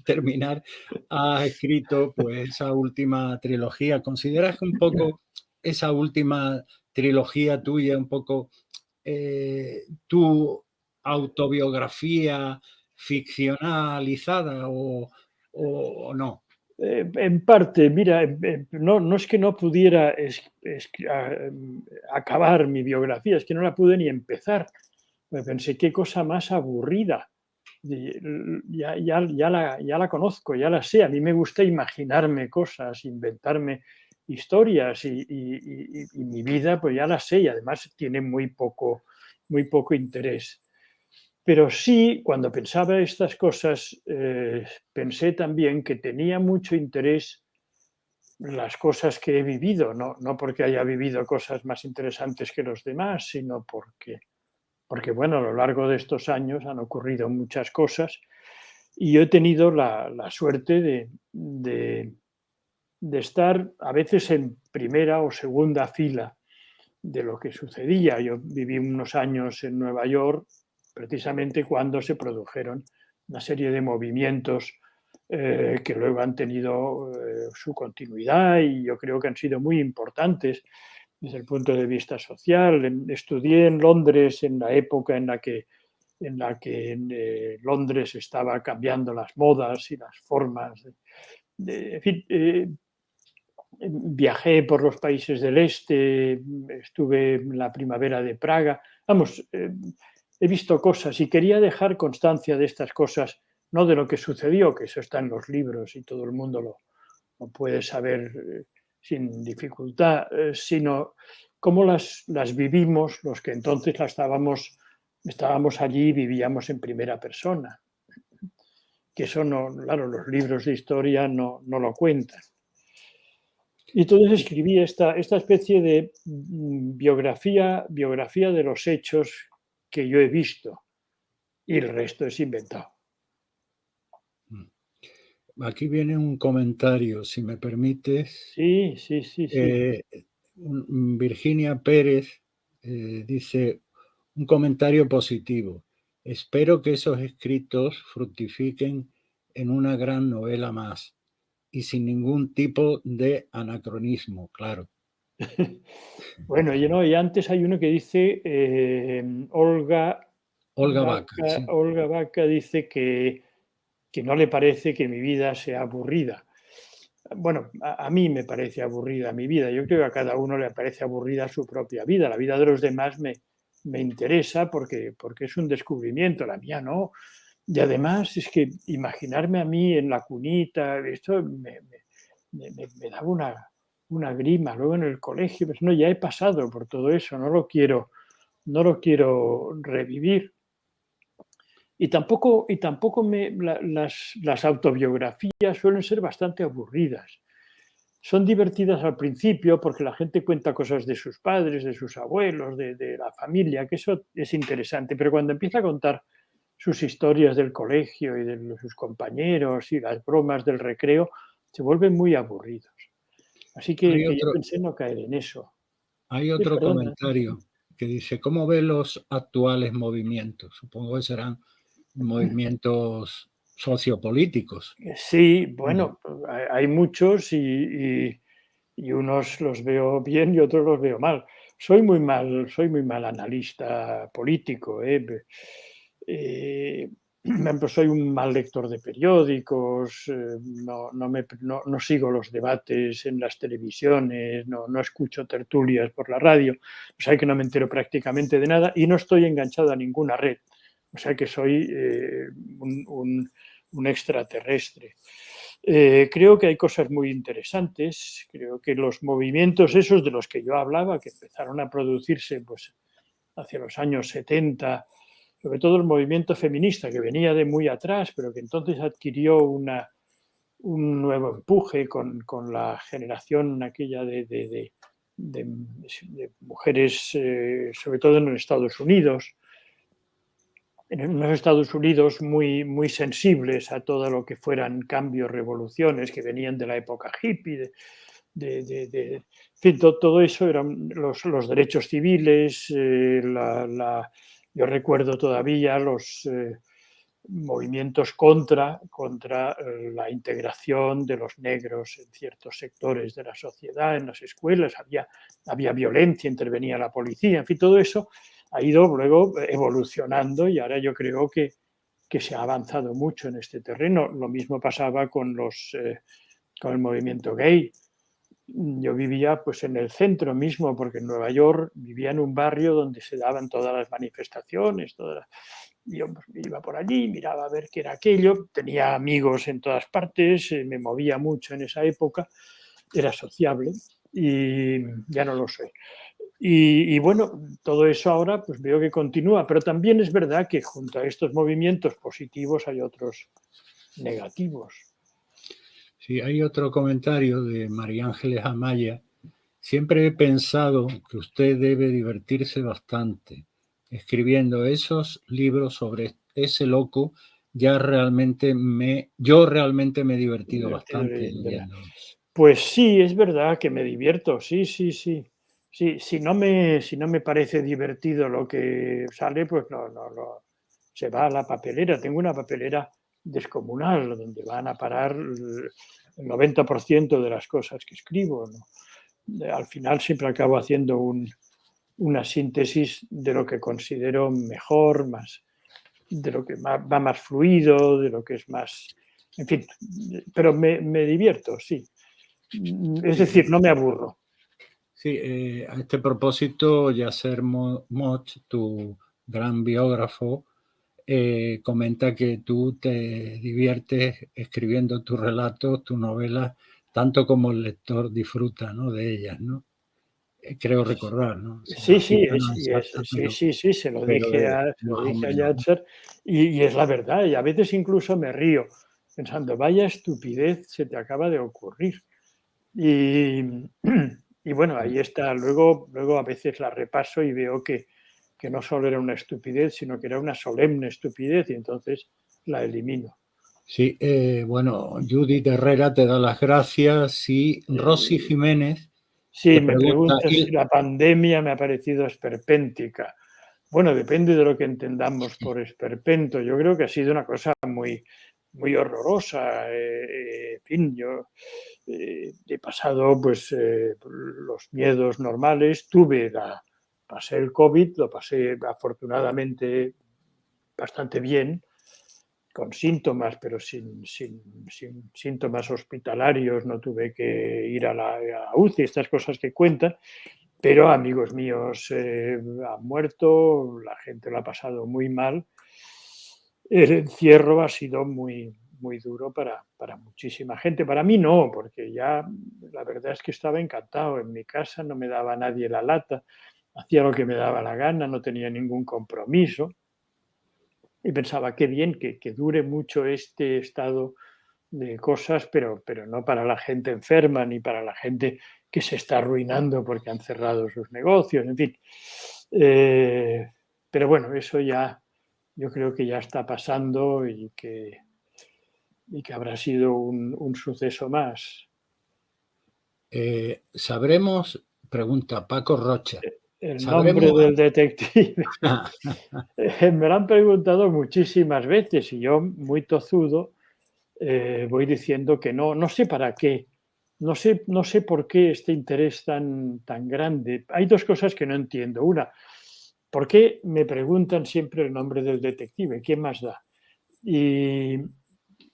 terminar, has escrito pues esa última trilogía. ¿Consideras que un poco esa última trilogía tuya, un poco tu autobiografía ficcionalizada, o no? En parte, mira, no es que no pudiera acabar mi biografía, es que no la pude ni empezar. Me pensé, qué cosa más aburrida. Ya la conozco, ya la sé. A mí me gusta imaginarme cosas, inventarme historias y mi vida pues ya la sé y además tiene muy poco interés. Pero sí, cuando pensaba estas cosas, pensé también que tenía mucho interés las cosas que he vivido, no porque haya vivido cosas más interesantes que los demás, sino porque bueno, a lo largo de estos años han ocurrido muchas cosas y yo he tenido la suerte de estar a veces en primera o segunda fila de lo que sucedía. Yo viví unos años en Nueva York precisamente cuando se produjeron una serie de movimientos que luego han tenido su continuidad y yo creo que han sido muy importantes desde el punto de vista social. Estudié en Londres en la época en la que Londres estaba cambiando las modas y las formas. En fin, viajé por los países del este, estuve en la primavera de Praga. Vamos, he visto cosas y quería dejar constancia de estas cosas, no de lo que sucedió, que eso está en los libros y todo el mundo lo puede saber sin dificultad, sino cómo las vivimos los que entonces estábamos allí y vivíamos en primera persona. Que eso no, claro, los libros de historia no lo cuentan. Y entonces escribí esta especie de biografía de los hechos que yo he visto y el resto es inventado. Aquí viene un comentario, si me permites. Sí. Virginia Pérez dice un comentario positivo. Espero que esos escritos fructifiquen en una gran novela más y sin ningún tipo de anacronismo, claro. Bueno, y antes hay uno que dice, Olga Vaca, sí. Olga Vaca dice que no le parece que mi vida sea aburrida. Bueno, a mí me parece aburrida mi vida. Yo creo que a cada uno le parece aburrida su propia vida. La vida de los demás me interesa porque es un descubrimiento, la mía no. Y además es que imaginarme a mí en la cunita, esto me daba una grima. Luego en el colegio, pues no, ya he pasado por todo eso, no lo quiero revivir. Y tampoco las autobiografías suelen ser bastante aburridas. Son divertidas al principio porque la gente cuenta cosas de sus padres, de sus abuelos, de la familia, que eso es interesante, pero cuando empieza a contar sus historias del colegio y de sus compañeros y las bromas del recreo, se vuelven muy aburridos. Así que yo pensé no caer en eso. Hay otro comentario que dice, ¿cómo ve los actuales movimientos? Supongo que serán movimientos sociopolíticos. Sí, bueno, hay muchos y unos los veo bien y otros los veo mal. Soy muy mal analista político. Soy un mal lector de periódicos, no sigo los debates en las televisiones, no escucho tertulias por la radio, o sea que no me entero prácticamente de nada y no estoy enganchado a ninguna red, o sea que soy un extraterrestre. Creo que hay cosas muy interesantes, creo que los movimientos esos de los que yo hablaba, que empezaron a producirse pues, hacia los años 70, sobre todo el movimiento feminista, que venía de muy atrás, pero que entonces adquirió un nuevo empuje con la generación aquella de mujeres, sobre todo en los Estados Unidos, muy sensibles a todo lo que fueran cambios, revoluciones que venían de la época hippie, en fin, todo eso eran los derechos civiles, yo recuerdo todavía los movimientos contra la integración de los negros en ciertos sectores de la sociedad, en las escuelas, había violencia, intervenía la policía, en fin, todo eso ha ido luego evolucionando y ahora yo creo que que se ha avanzado mucho en este terreno. Lo mismo pasaba con con el movimiento gay. Yo vivía pues en el centro mismo, porque en Nueva York vivía en un barrio donde se daban todas las manifestaciones, yo pues, iba por allí, miraba a ver qué era aquello, tenía amigos en todas partes, me movía mucho en esa época, era sociable y ya no lo soy. Y bueno, todo eso ahora pues veo que continúa, pero también es verdad que junto a estos movimientos positivos hay otros negativos. Sí, hay otro comentario de María Ángeles Amaya. Siempre he pensado que usted debe divertirse bastante escribiendo esos libros sobre ese loco. Yo realmente me he divertido Divertido bastante leyéndola. leyéndolos. Pues sí, es verdad que me divierto, sí, sí, sí. Sí, si no me parece divertido lo que sale, pues se va a la papelera. Tengo una papelera descomunal donde van a parar el 90% de las cosas que escribo, ¿no? Al final siempre acabo haciendo una síntesis de lo que considero mejor, más, de lo que va más fluido, de lo que es más, en fin, pero me divierto, sí. Es decir, no me aburro. Sí, a este propósito, Yasser Moch, tu gran biógrafo, comenta que tú te diviertes escribiendo tus relatos, tus novelas, tanto como el lector disfruta, ¿no?, de ellas, ¿no? Creo recordar, ¿no? O sea, Sí, la sí, cita no es exacta, sí, sí, sí, se lo pero dije se lo más o dije a menos, ¿no? Yatzer y es la verdad, y a veces incluso me río pensando, vaya estupidez se te acaba de ocurrir. Y, y bueno, ahí está. Luego a veces la repaso y veo que no solo era una estupidez, sino que era una solemne estupidez y entonces la elimino. Sí, bueno, Judith Herrera te da las gracias y Rosy Eh, Jiménez sí, te me pregunta, preguntas si la pandemia me ha parecido esperpéntica. Bueno, depende de lo que entendamos por esperpento. Yo creo que ha sido una cosa muy horrorosa. En fin, yo he pasado pues los miedos normales. Pasé el COVID, lo pasé afortunadamente bastante bien, con síntomas, pero sin síntomas hospitalarios. No tuve que ir a la UCI, estas cosas que cuentan. Pero amigos míos han muerto, la gente lo ha pasado muy mal. El encierro ha sido muy duro para muchísima gente. Para mí no, porque ya la verdad es que estaba encantado. En mi casa no me daba nadie la lata, hacía lo que me daba la gana, no tenía ningún compromiso. Y pensaba, qué bien que dure mucho este estado de cosas, pero no para la gente enferma ni para la gente que se está arruinando porque han cerrado sus negocios, en fin. Pero bueno, eso ya yo creo que ya está pasando y que habrá sido un suceso más. sabremos, pregunta Paco Rocha, El nombre sabremos, del detective. Me lo han preguntado muchísimas veces y yo, muy tozudo, voy diciendo que no, no sé para qué, no sé por qué este interés tan grande. Hay dos cosas que no entiendo. Una, ¿por qué me preguntan siempre el nombre del detective? ¿Qué más da? Y,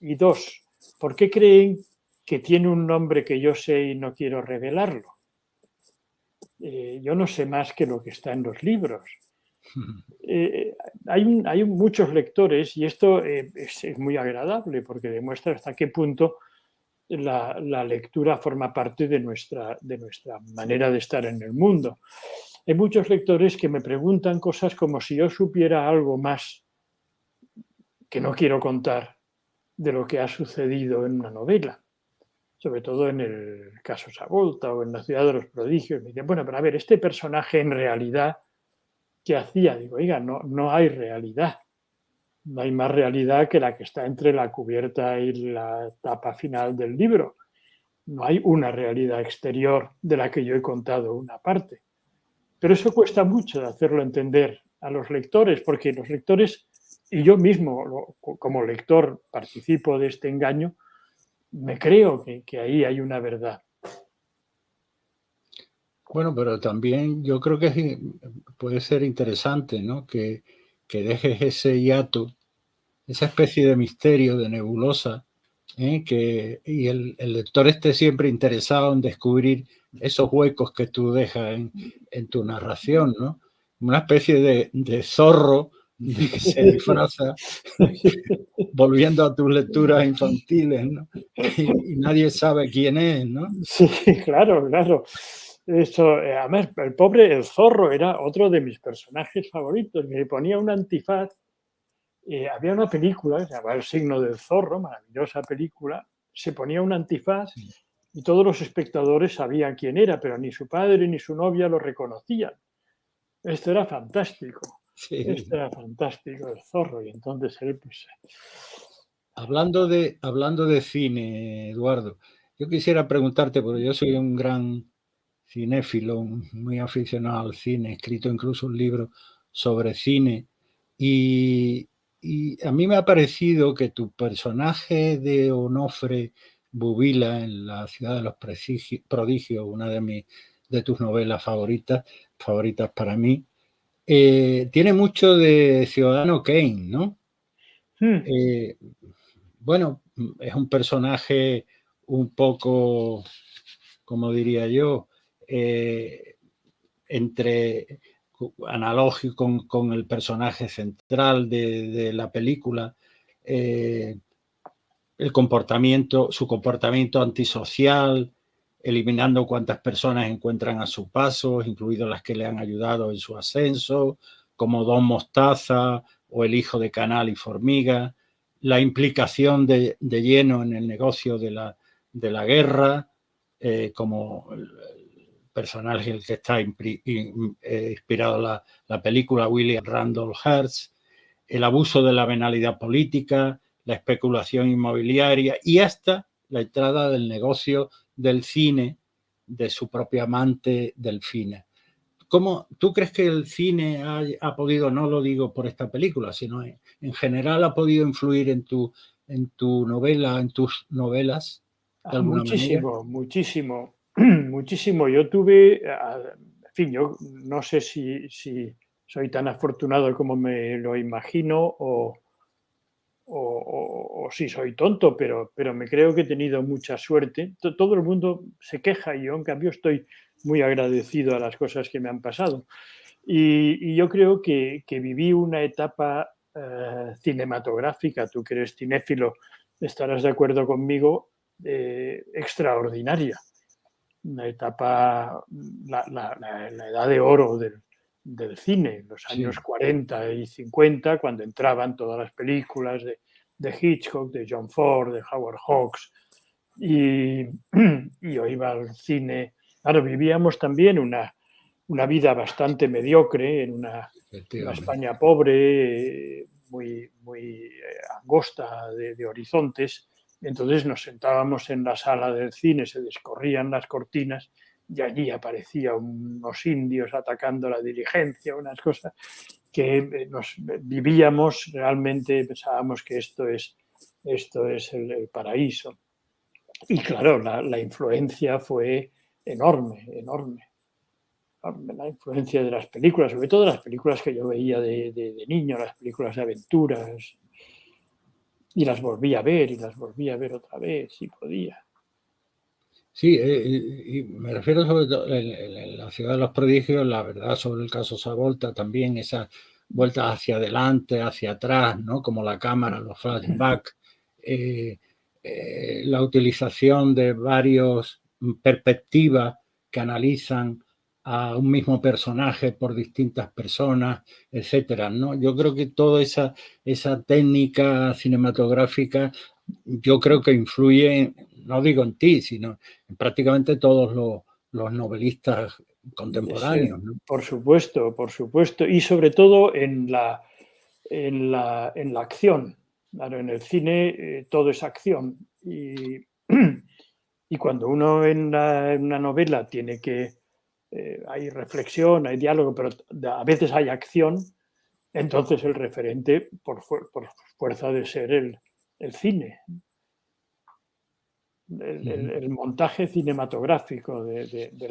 y dos, ¿por qué creen que tiene un nombre que yo sé y no quiero revelarlo? Yo no sé más que lo que está en los libros. Eh, hay muchos lectores y esto es muy agradable porque demuestra hasta qué punto la lectura forma parte de nuestra manera de estar en el mundo. Hay muchos lectores que me preguntan cosas como si yo supiera algo más que no quiero contar de lo que ha sucedido en una novela, sobre todo en el caso Savolta o en La ciudad de los prodigios. Me dicen, bueno, pero a ver, este personaje en realidad, ¿qué hacía? Digo, oiga, no hay realidad. No hay más realidad que la que está entre la cubierta y la tapa final del libro. No hay una realidad exterior de la que yo he contado una parte. Pero eso cuesta mucho de hacerlo entender a los lectores, porque los lectores, y yo mismo como lector participo de este engaño, me creo que ahí hay una verdad. bueno, pero también yo creo que puede ser interesante, ¿no? Que dejes ese hiato esa especie de misterio, de nebulosa, y el lector esté siempre interesado en descubrir esos huecos que tú dejas en tu narración, ¿no? Una especie de zorro que se disfraza volviendo a tus lecturas infantiles, ¿no? Y nadie sabe quién es, ¿no? Sí, claro, claro. Eso, además, el zorro era otro de mis personajes favoritos. Me ponía un antifaz. Había una película, se llamaba El signo del zorro, maravillosa película. Se ponía un antifaz Sí, y todos los espectadores sabían quién era, pero ni su padre ni su novia lo reconocían. Esto era fantástico. Esto sí. era fantástico, el zorro. Y entonces él, pues, Hablando de cine, Eduardo, yo quisiera preguntarte, porque yo soy un gran cinéfilo, muy aficionado al cine, he escrito incluso un libro sobre cine, y, y a mí me ha parecido que tu personaje de Onofre Bubila en La ciudad de los prodigios, una de tus novelas favoritas para mí, tiene mucho de Ciudadano Kane, ¿no? mm, Eh, bueno, es un personaje un poco, como diría yo, eh, entre analógico con el personaje central de la película, eh, su comportamiento antisocial, eliminando cuantas personas encuentran a su paso, incluidas las que le han ayudado en su ascenso, como Don Mostaza o el hijo de Canal y Formiga, la implicación de lleno en el negocio de la guerra, como el personaje el que está inspirado la película, William Randolph Hearst, el abuso de la venalidad política, la especulación inmobiliaria y hasta la entrada del negocio del cine de su propio amante Delfina. ¿Cómo tú crees que el cine ha podido, no lo digo por esta película, sino en general ha podido influir en tu novela, en tus novelas de alguna manera? muchísimo, muchísimo, muchísimo. Yo tuve, en fin, yo no sé si soy tan afortunado como me lo imagino o si soy tonto, pero me creo que he tenido mucha suerte. Todo el mundo se queja y yo, en cambio, estoy muy agradecido a las cosas que me han pasado. Y yo creo que viví una etapa cinematográfica, tú que eres cinéfilo, estarás de acuerdo conmigo, extraordinaria. Una etapa, la edad de oro del cine, los años Sí, 40 y 50, cuando entraban todas las películas de Hitchcock, de John Ford, de Howard Hawks, y, y yo iba al cine. Claro, vivíamos también una vida bastante mediocre en una efectivamente. España pobre, muy angosta de horizontes. Entonces nos sentábamos en la sala del cine, se descorrían las cortinas y allí aparecían unos indios atacando la diligencia, unas cosas que nos vivíamos realmente, pensábamos que esto es el paraíso. Y claro, la influencia fue enorme, enorme. La influencia de las películas, sobre todo las películas que yo veía de niño, las películas de aventuras, y las volví a ver y las volví a ver otra vez si podía. Sí, y me refiero sobre todo en La ciudad de los prodigios, la verdad sobre el caso Savolta, también esas vueltas hacia adelante, hacia atrás, ¿no? Como la cámara, los flashbacks, eh, la utilización de varios perspectivas que analizan a un mismo personaje por distintas personas, etcétera, ¿no? Yo creo que toda esa técnica cinematográfica, yo creo que influye, no digo en ti, sino en prácticamente todos los novelistas contemporáneos, ¿no? Por supuesto, por supuesto. Y sobre todo en la acción. Claro, en el cine todo es acción. Y cuando uno en una novela tiene que, hay reflexión, hay diálogo, pero a veces hay acción, entonces el referente, por fuerza de ser el cine, Ujú. el montaje cinematográfico de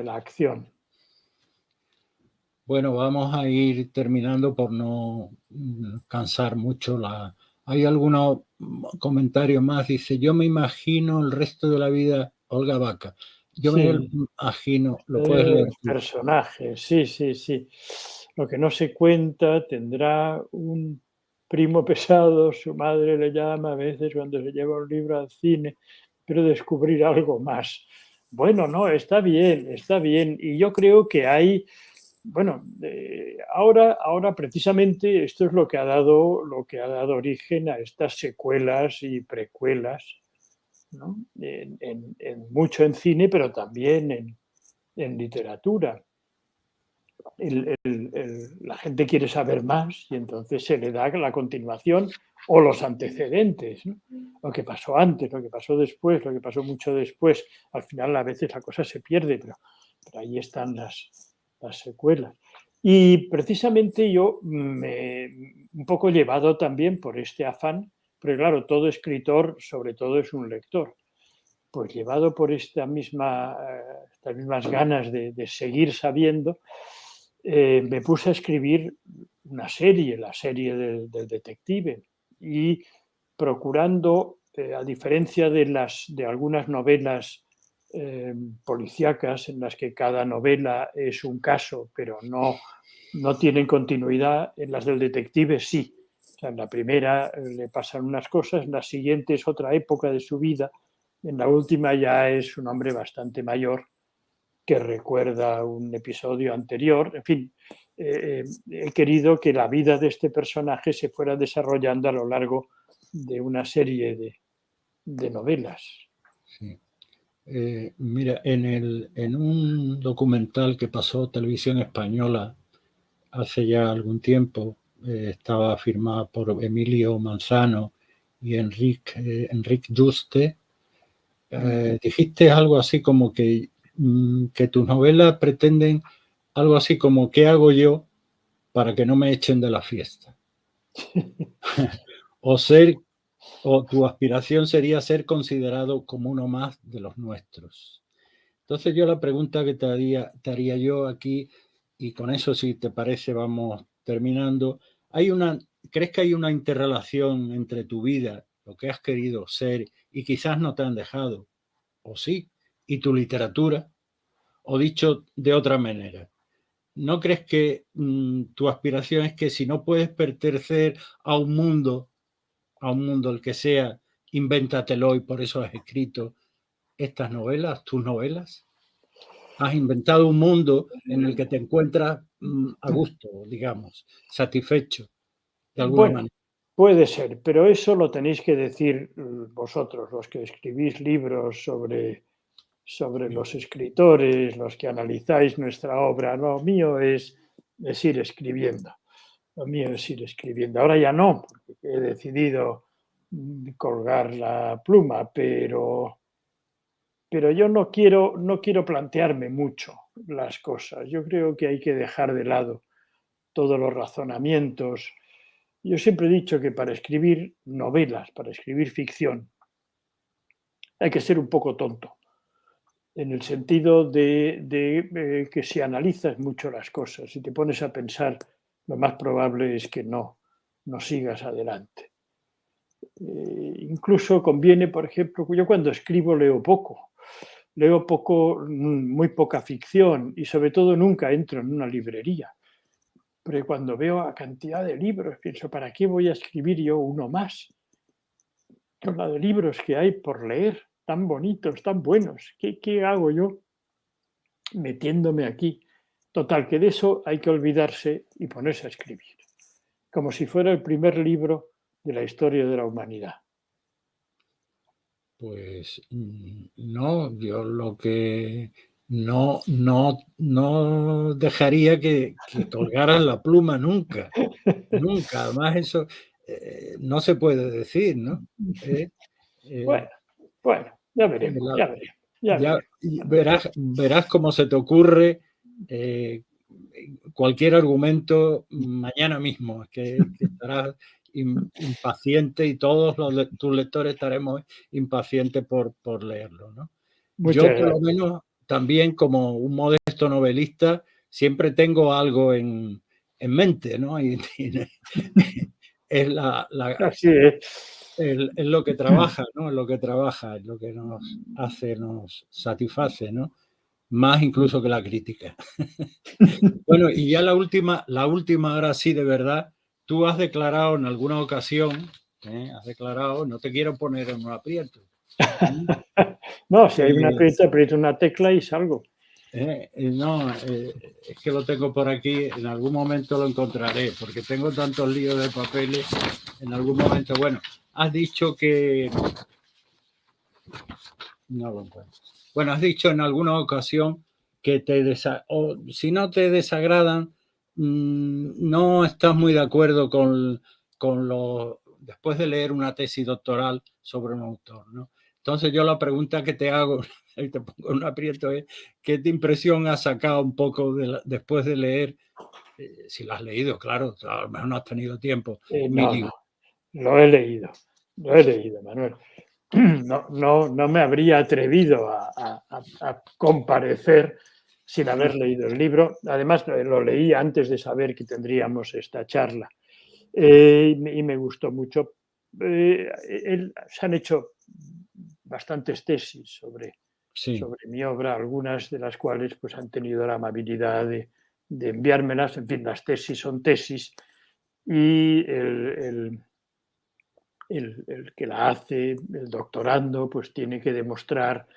la acción. Bueno, vamos a ir terminando por no cansar mucho hay algunos comentarios más. Dice, yo me imagino el resto de la vida Olga Vaca. Yo me Sí, imagino, lo puedes leer tú. personaje, sí, sí, sí. Lo que no se cuenta tendrá un primo pesado, su madre le llama a veces cuando se lleva un libro al cine, pero descubrir algo más. Bueno, no, está bien, está bien. Y yo creo que hay, bueno, ahora precisamente esto es lo que ha dado origen a estas secuelas y precuelas, ¿no? Mucho en cine, pero también en literatura. La gente quiere saber más y entonces se le da la continuación o los antecedentes, ¿no? Lo que pasó antes, lo que pasó después, lo que pasó mucho después. Al final a veces la cosa se pierde, pero ahí están las secuelas. Y precisamente yo un poco llevado también por este afán, porque claro, todo escritor sobre todo es un lector, pues llevado por estas mismas ganas de seguir sabiendo, me puse a escribir una serie, la serie del detective, y procurando, a diferencia de algunas novelas policíacas en las que cada novela es un caso, pero no tienen continuidad, en las del detective sí. O sea, en la primera le pasan unas cosas, en la siguiente es otra época de su vida, en la última ya es un hombre bastante mayor que recuerda un episodio anterior. En fin, he querido que la vida de este personaje se fuera desarrollando a lo largo de una serie de novelas. Sí. Mira, en un documental que pasó Televisión Española hace ya algún tiempo, estaba firmada por Emilio Manzano y Enric Juste, dijiste algo así como que tus novelas pretenden algo así como ¿qué hago yo para que no me echen de la fiesta? o tu aspiración sería ser considerado como uno más de los nuestros. Entonces yo la pregunta que te haría yo aquí, y con eso si te parece vamos terminando, ¿crees que hay una interrelación entre tu vida, lo que has querido ser y quizás no te han dejado, o sí, y tu literatura? O dicho de otra manera, ¿no crees que tu aspiración es que si no puedes pertenecer a un mundo el que sea, invéntatelo y por eso has escrito estas novelas, tus novelas? Has inventado un mundo en el que te encuentras a gusto, digamos, satisfecho, de alguna Bueno, manera. puede ser, pero eso lo tenéis que decir vosotros, los que escribís libros sobre los escritores, los que analizáis nuestra obra. Lo mío es ir escribiendo. Lo mío es ir escribiendo. Ahora ya no, porque he decidido colgar la pluma, pero yo no quiero plantearme mucho las cosas. Yo creo que hay que dejar de lado todos los razonamientos. Yo siempre he dicho que para escribir novelas, para escribir ficción, hay que ser un poco tonto, en el sentido de que si analizas mucho las cosas y te pones a pensar, lo más probable es que no sigas adelante. Incluso conviene, por ejemplo, yo cuando escribo leo poco, muy poca ficción y sobre todo nunca entro en una librería. Pero cuando veo la cantidad de libros, pienso, ¿para qué voy a escribir yo uno más? Con la de libros que hay por leer, tan bonitos, tan buenos. ¿Qué hago yo metiéndome aquí? Total, que de eso hay que olvidarse y ponerse a escribir, como si fuera el primer libro de la historia de la humanidad. Pues no, yo lo que no dejaría que colgaran la pluma nunca, nunca. Además eso no se puede decir, ¿no? Eh, Bueno, eh, bueno, ya veremos, la- ya veremos, ya Ya veremos. verás cómo se te ocurre cualquier argumento mañana mismo, que estarás impaciente y todos tus lectores estaremos impacientes por leerlo, ¿no? Yo Muchas por lo gracias. menos también como un modesto novelista siempre tengo algo en mente, ¿no? es Así es. es lo que trabaja, ¿no? Es lo que trabaja, es lo que nos hace, nos satisface, ¿no? Más incluso que la crítica. Bueno, y ya la última, ahora sí, de verdad, tú has declarado en alguna ocasión, has declarado, no te quiero poner en un aprieto. No, si hay un aprieto, aprieto una tecla y salgo. No, es que lo tengo por aquí, en algún momento lo encontraré, porque tengo tantos líos de papeles, en algún momento, bueno, has dicho que... No lo encuentro. Bueno, has dicho en alguna ocasión que si no te desagradan, no estás muy de acuerdo con lo... Después de leer una tesis doctoral sobre un autor, ¿no? Entonces yo la pregunta que te hago, y te pongo un aprieto, es ¿qué impresión has sacado un poco después de leer? Si lo has leído, claro, a lo mejor no has tenido tiempo. No, lo he leído, Manuel. No me habría atrevido a comparecer sin haber leído el libro. Además, lo leí antes de saber que tendríamos esta charla y me gustó mucho. Se han hecho bastantes tesis sobre mi obra, algunas de las cuales pues, han tenido la amabilidad de enviármelas. En fin, las tesis son tesis y el que la hace, el doctorando, pues tiene que demostrar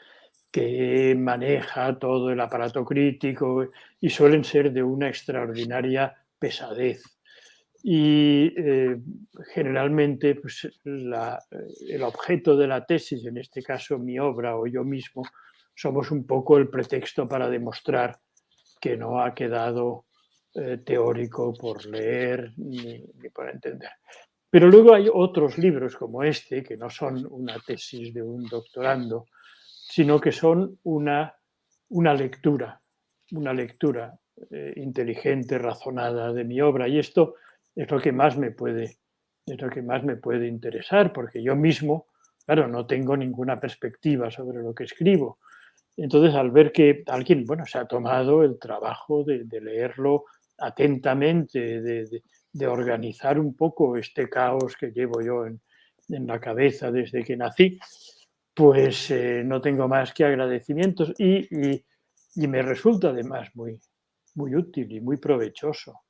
que maneja todo el aparato crítico y suelen ser de una extraordinaria pesadez. Y generalmente pues, el objeto de la tesis, en este caso mi obra o yo mismo, somos un poco el pretexto para demostrar que no ha quedado teórico por leer ni por entender. Pero luego hay otros libros como este, que no son una tesis de un doctorando, sino que son una lectura inteligente, razonada de mi obra. Y esto es lo que más me puede interesar, porque yo mismo, claro, no tengo ninguna perspectiva sobre lo que escribo. Entonces, al ver que alguien, bueno, se ha tomado el trabajo de leerlo atentamente, de organizar un poco este caos que llevo yo en la cabeza desde que nací, pues no tengo más que agradecimientos y me resulta además muy útil y muy provechoso.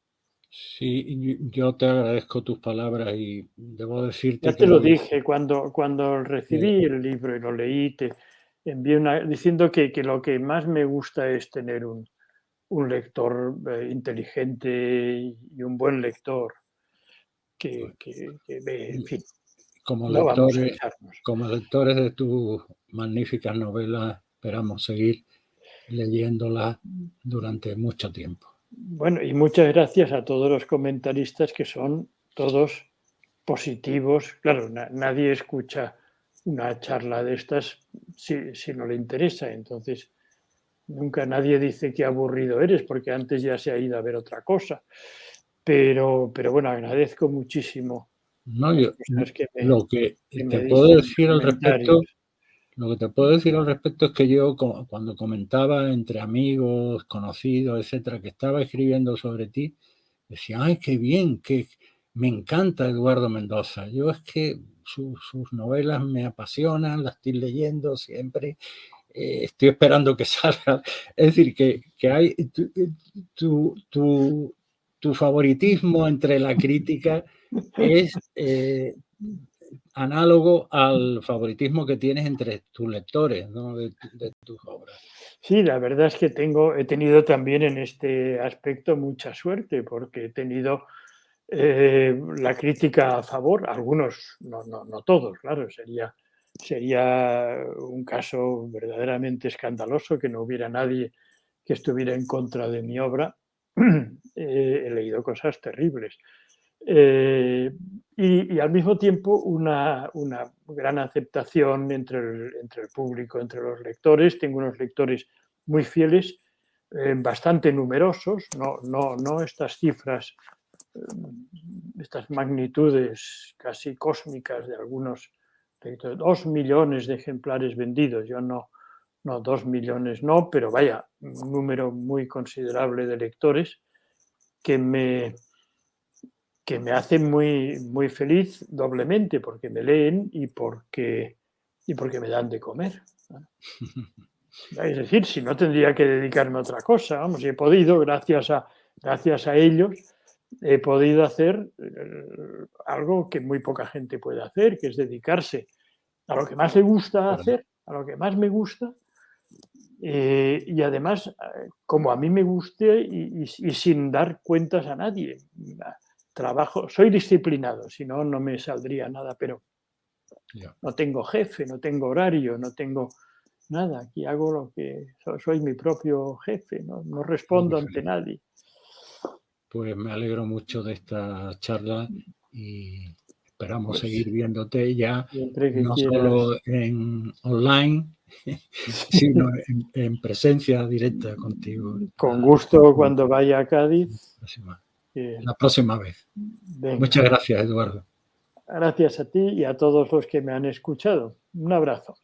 Sí, yo te agradezco tus palabras y debo decirte Ya que te lo dije cuando recibí el libro y lo leí, te envié diciendo que lo que más me gusta es tener un lector inteligente y un buen lector que ve, en fin, como no vamos a lectores, echarnos. de tus magníficas novelas, esperamos seguir leyéndolas durante mucho tiempo. Bueno, y muchas gracias a todos los comentaristas que son todos positivos. Claro, nadie escucha una charla de estas si no le interesa. Entonces, nunca nadie dice qué aburrido eres, porque antes ya se ha ido a ver otra cosa. Pero bueno, agradezco muchísimo No, las cosas lo que que me te puedo dicen, los decir al comentarios. respecto, es que yo cuando comentaba entre amigos, conocidos, etcétera, que estaba escribiendo sobre ti, decía, ay, qué bien, que me encanta Eduardo Mendoza. Yo es que sus novelas me apasionan, las estoy leyendo siempre, estoy esperando que salga. Es decir, que hay tu favoritismo entre la crítica es análogo al favoritismo que tienes entre tus lectores, ¿no? de tus obras. Sí, la verdad es que he tenido también en este aspecto mucha suerte, porque he tenido la crítica a favor, algunos, no todos, claro, sería un caso verdaderamente escandaloso que no hubiera nadie que estuviera en contra de mi obra. He leído cosas terribles. Y al mismo tiempo una gran aceptación entre el público, entre los lectores. Tengo unos lectores muy fieles, bastante numerosos, no estas cifras, estas magnitudes casi cósmicas de algunos lectores. 2 millones de ejemplares vendidos, yo no 2 millones no, pero vaya, un número muy considerable de lectores que me que me hacen muy, muy feliz doblemente, porque me leen y porque me dan de comer. Es decir, si no tendría que dedicarme a otra cosa, vamos, y he podido, gracias a ellos, he podido hacer algo que muy poca gente puede hacer, que es dedicarse a lo que más le gusta hacer, a lo que más me gusta, y además, como a mí me guste y sin dar cuentas a nadie. Trabajo, soy disciplinado, si no, no me saldría nada, pero no tengo jefe, no tengo horario, no tengo nada. Aquí hago lo que soy mi propio jefe, no respondo ante nadie. Pues me alegro mucho de esta charla y esperamos seguir viéndote ya, no solo en online, sino en presencia directa contigo. Con gusto cuando vaya a Cádiz. La próxima vez. Venga. Muchas gracias, Eduardo. Gracias a ti y a todos los que me han escuchado. Un abrazo.